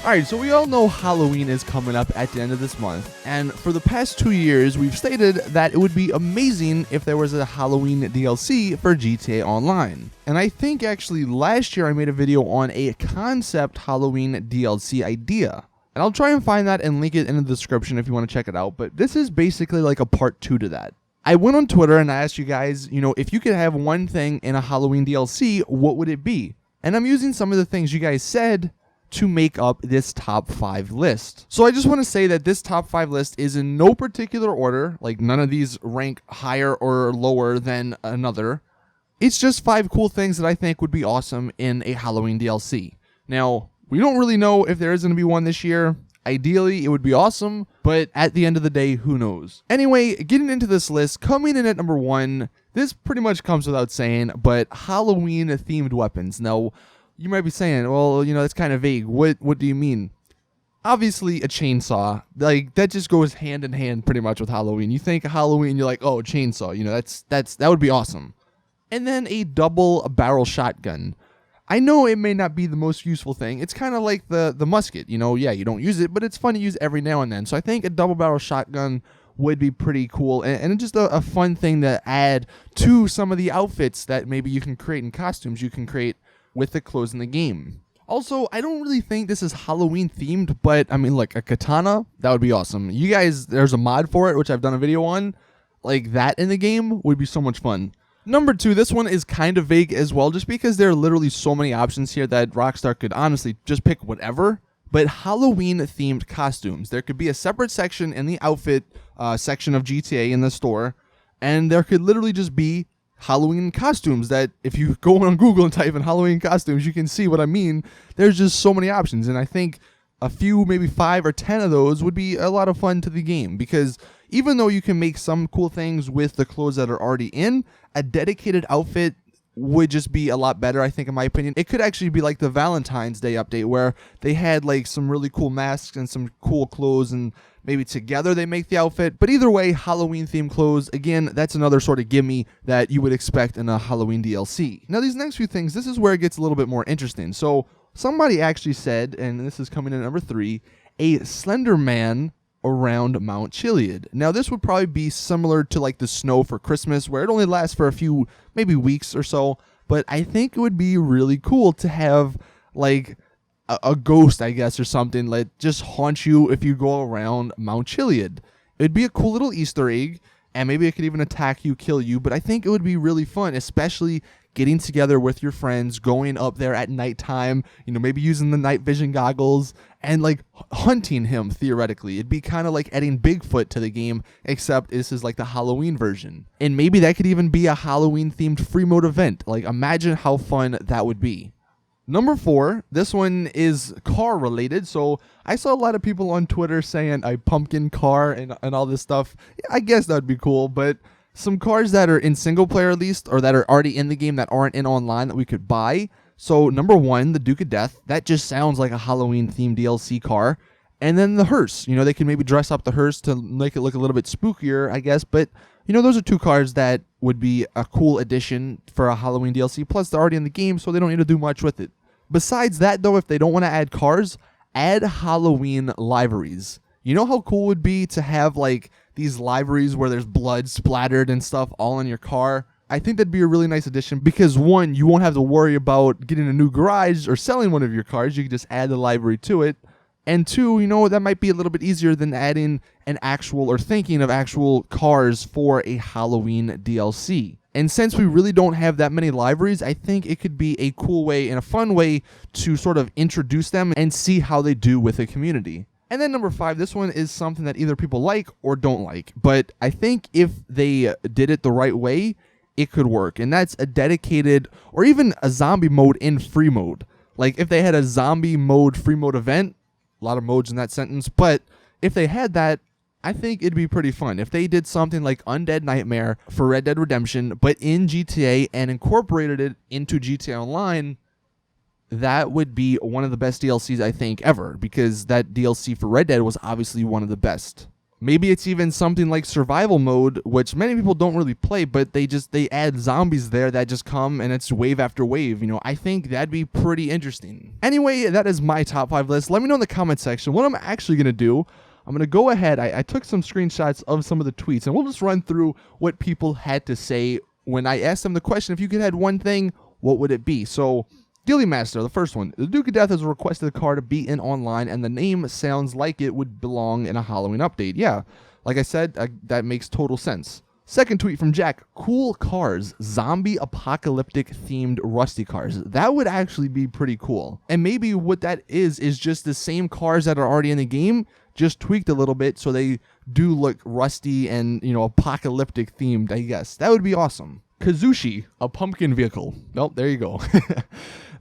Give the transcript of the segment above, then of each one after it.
Alright, so we all know Halloween is coming up at the end of this month, and for the past 2 years, we've stated that it would be amazing if there was a Halloween DLC for GTA Online. And I think actually last year I made a video on a concept Halloween DLC idea. And I'll try and find that and link it in the description if you want to check it out, but this is basically like a part 2 to that. I went on Twitter and I asked you guys, if you could have one thing in a Halloween DLC, what would it be? And I'm using some of the things you guys said to make up this top 5 list. So I just want to say that this top 5 list is in no particular order, like none of these rank higher or lower than another. It's just 5 cool things that I think would be awesome in a Halloween DLC. Now, we don't really know if there is going to be one this year. Ideally, it would be awesome, but at the end of the day, who knows? Anyway, getting into this list, coming in at number 1, this pretty much comes without saying, but Halloween-themed weapons. Now, you might be saying, well, that's kind of vague. What do you mean? Obviously, a chainsaw. Like, that just goes hand in hand pretty much with Halloween. You think of Halloween, you're like, oh, chainsaw. That would be awesome. And then a double barrel shotgun. I know it may not be the most useful thing. It's kind of like the musket. Yeah, you don't use it, but it's fun to use every now and then. So I think a double barrel shotgun would be pretty cool. And just a fun thing to add to some of the outfits that maybe you can create in costumes you can create with the clothes in the game. Also, I don't really think this is Halloween themed, but I mean, like a katana, that would be awesome. You guys, there's a mod for it, which I've done a video on. Like that in the game would be so much fun. Number 2, this one is kind of vague as well, just because there are literally so many options here that Rockstar could honestly just pick whatever. But Halloween themed costumes. There could be a separate section in the outfit section of GTA in the store, and there could literally just be Halloween costumes that if you go on Google and type in Halloween costumes, you can see what I mean. There's just so many options, and I think a few, maybe 5 or 10 of those would be a lot of fun to the game, because even though you can make some cool things with the clothes that are already in, a dedicated outfit would just be a lot better, I think, in my opinion. It could actually be like the Valentine's Day update where they had like some really cool masks and some cool clothes, and maybe together they make the outfit. But either way, Halloween themed clothes, again, that's another sort of gimme that you would expect in a Halloween DLC. Now these next few things, this is where it gets a little bit more interesting. So somebody actually said, and this is coming in at number 3, a Slender Man around Mount Chiliad. Now this would probably be similar to like the snow for Christmas, where it only lasts for a few, maybe weeks or so, but I think it would be really cool to have like a ghost, I guess, or something like just haunt you if you go around Mount Chiliad. It'd be a cool little Easter egg, and maybe it could even attack you, kill you, but I think it would be really fun, especially getting together with your friends, going up there at nighttime, maybe using the night vision goggles and like hunting him theoretically. It'd be kind of like adding Bigfoot to the game, except this is like the Halloween version. And maybe that could even be a Halloween themed free mode event. Like imagine how fun that would be. Number 4, this one is car related. So I saw a lot of people on Twitter saying a pumpkin car and all this stuff. I guess that would be cool, but some cars that are in single player at least, or that are already in the game that aren't in online that we could buy. So number 1, the Duke of Death. That just sounds like a Halloween themed DLC car. And then the hearse. They can maybe dress up the hearse to make it look a little bit spookier, I guess. But, those are 2 cars that would be a cool addition for a Halloween DLC. Plus, they're already in the game, so they don't need to do much with it. Besides that, though, if they don't want to add cars, add Halloween liveries. You know how cool it would be to have, like, these liveries where there's blood splattered and stuff all in your car? I think that'd be a really nice addition because, 1, you won't have to worry about getting a new garage or selling one of your cars. You can just add the livery to it. And 2, that might be a little bit easier than adding an actual or thinking of actual cars for a Halloween DLC. And since we really don't have that many liveries, I think it could be a cool way and a fun way to sort of introduce them and see how they do with the community. And then number 5, this one is something that either people like or don't like. But I think if they did it the right way, it could work. And that's a dedicated or even a zombie mode in free mode. Like if they had a zombie mode free mode event, a lot of modes in that sentence, but if they had that, I think it'd be pretty fun. If they did something like Undead Nightmare for Red Dead Redemption, but in GTA and incorporated it into GTA Online, that would be one of the best DLCs I think ever, because that DLC for Red Dead was obviously one of the best. Maybe it's even something like survival mode, which many people don't really play, but they add zombies there that just come and it's wave after wave. You know, I think that'd be pretty interesting. Anyway, that is my top 5 list. Let me know in the comment section what I'm actually going to do. I'm going to go ahead. I took some screenshots of some of the tweets, and we'll just run through what people had to say when I asked them the question, if you could add one thing, what would it be? So, Dilly Master, the first one. The Duke of Death has requested a car to be in online, and the name sounds like it would belong in a Halloween update. Yeah, like I said, that makes total sense. Second tweet from Jack. Cool cars. Zombie apocalyptic themed rusty cars. That would actually be pretty cool. And maybe what that is just the same cars that are already in the game, just tweaked a little bit so they do look rusty and, you know, apocalyptic themed, I guess. That would be awesome. Kazushi, a pumpkin vehicle. Nope, there you go.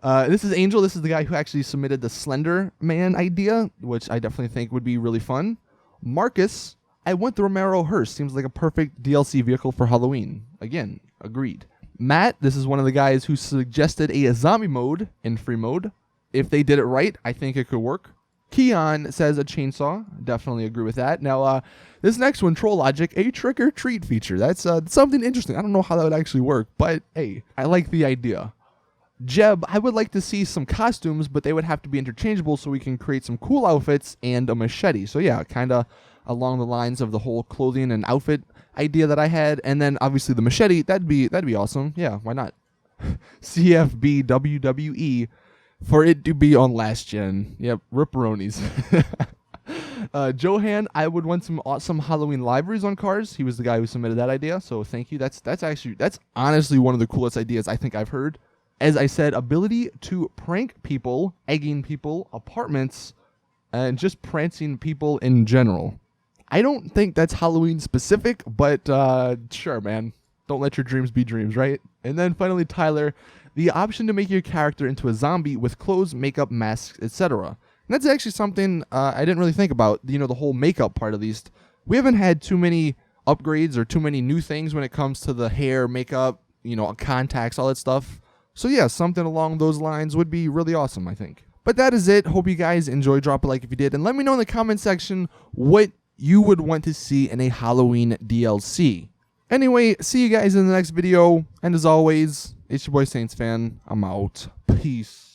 This is Angel. This is the guy who actually submitted the Slender Man idea, which I definitely think would be really fun. Marcus, I went the Romero hearse. Seems like a perfect DLC vehicle for Halloween. Again, agreed. Matt, this is one of the guys who suggested a zombie mode in free mode. If they did it right, I think it could work. Keon says a chainsaw. Definitely agree with that. Now, this next one, Troll Logic, a trick or treat feature. That's something interesting. I don't know how that would actually work, but hey, I like the idea. Jeb, I would like to see some costumes, but they would have to be interchangeable so we can create some cool outfits and a machete. So yeah, kind of along the lines of the whole clothing and outfit idea that I had. And then obviously the machete, that'd be awesome. Yeah, why not? CFB WWE for it to be on last gen. Yep, ripperonis. Johan, I would want some awesome Halloween liveries on cars. He was the guy who submitted that idea, so thank you. That's honestly one of the coolest ideas I think I've heard. As I said, ability to prank people, egging people, apartments, and just prancing people in general. I don't think that's Halloween specific, but sure, man. Don't let your dreams be dreams, right? And then finally, Tyler, the option to make your character into a zombie with clothes, makeup, masks, etc. And that's actually something I didn't really think about, you know, the whole makeup part at least. We haven't had too many upgrades or too many new things when it comes to the hair, makeup, you know, contacts, all that stuff. So yeah, something along those lines would be really awesome, I think. But that is it. Hope you guys enjoyed. Drop a like if you did. And let me know in the comment section what you would want to see in a Halloween DLC. Anyway, see you guys in the next video. And as always, it's your boy Saintsfan. I'm out. Peace.